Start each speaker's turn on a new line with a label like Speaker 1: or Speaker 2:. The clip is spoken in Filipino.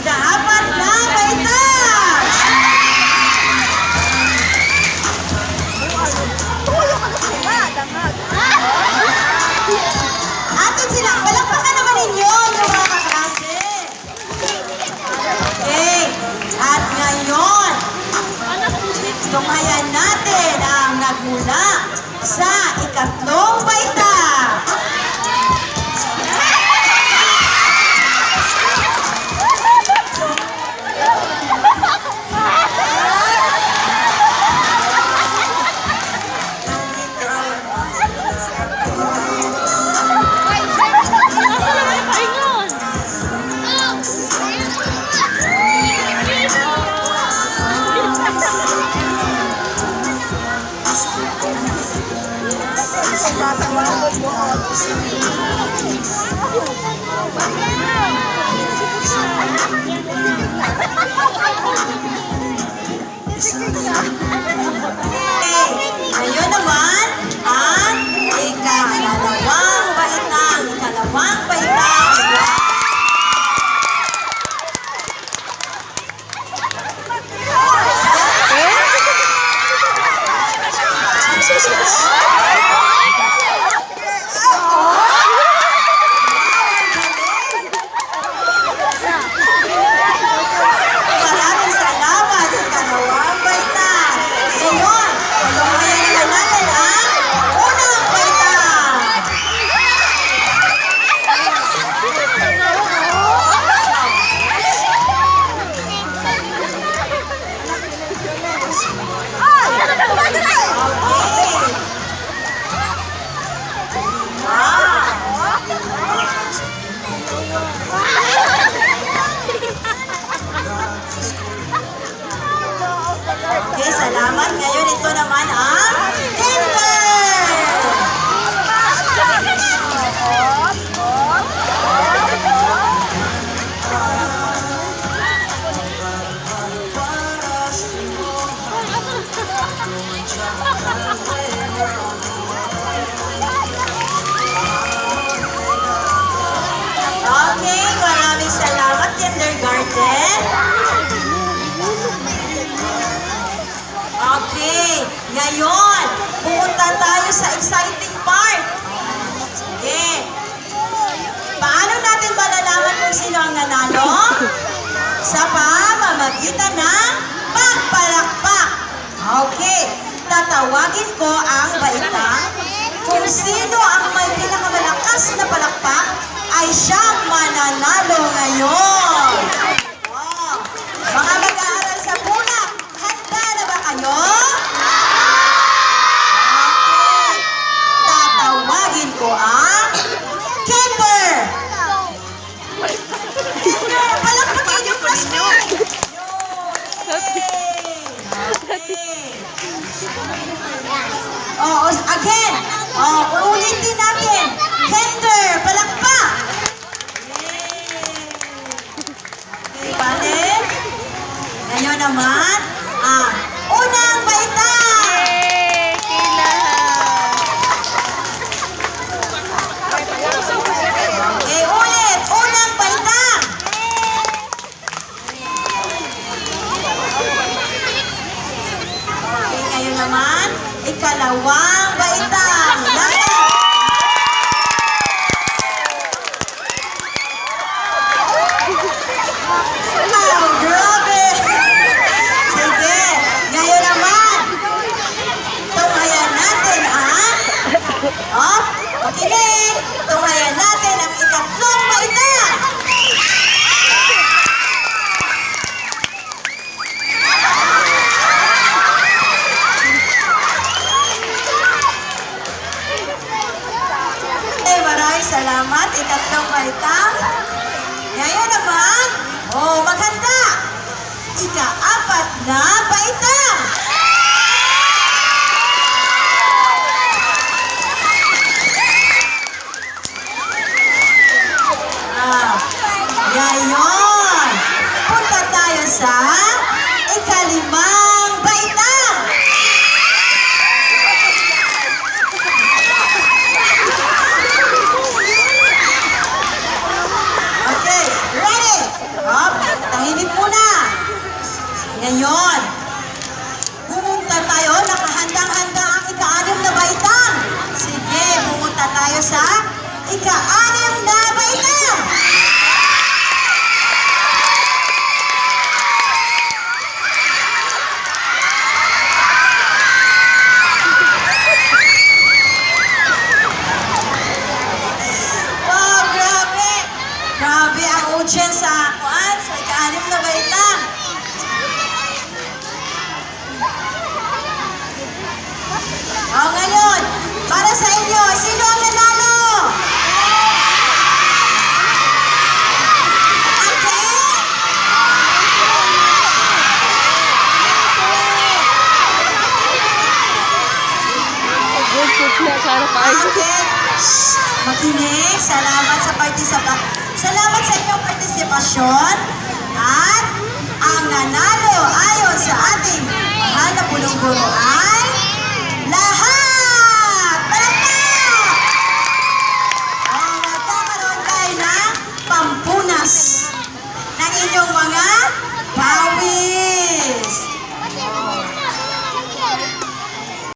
Speaker 1: Ika-apat na baitang! Atin silang palakpakan naman ninyo yung mga kaklase. Okay. At ngayon, tunghayan natin ang nagmula sa ikatlong baitang. Ngayon naman, ang ikalawang baitang. Ikalawang baitang. Maraming salamat sa ikalawang baitang. Ngayon, tunghayan naman natin ang unang baitang. Okay, salamat. Ngayon, ito naman ang Kinder! Okay, maraming salamat, Kindergarten. Okay, ngayon, pupunta tayo sa exciting part. Okay. Paano natin malalaman kung sino ang nanalo? Sa pamamagitan ng pagpalakpak. Okay, tatawagin ko ang baitang. Kung sino ang may pinakamalakas na palakpak, ay siyang mananalo ngayon. Wow. Mga mag-aaral sa bulak, handa na ba kayo? Okay. Tatawagin ko ang Kimber! Kimber, palakpakin yung classmate! Oh, again! Oh, uulitin natin! Kimber, palakpak! Okay, balik. Ngayon naman, ang unang baitang! Okay, ulit! Unang baitang! Okay, ngayon naman, ikalawang baitang! Wow, grabe! Sige, ngayon naman, tunghayan natin ang... Oh, makinig! Tunghayan natin ang ikatlong baitang! Okay, maraming salamat. Ikatlong baitang. Ngayon naman, oh, maghanda! Ika-apat na baitang! Ngayon, punta tayo sa ikalimang baitang! Okay, ready? Up, Ngayon, pumunta tayo, nakahandang-handa ang ika-6 na baitang. Sige, pumunta tayo sa ika-6 na baitang. Wow, grabe! Grabe ang audience sa kuan, sa ika-6 na baitang. O ngayon, para sa inyo, sino ang nanalo? Again? Again? Shh! Makinig. Salamat sa Salamat sa inyong partisipasyon. At ang nanalo ayon sa ating mahal na punong guro ay lahat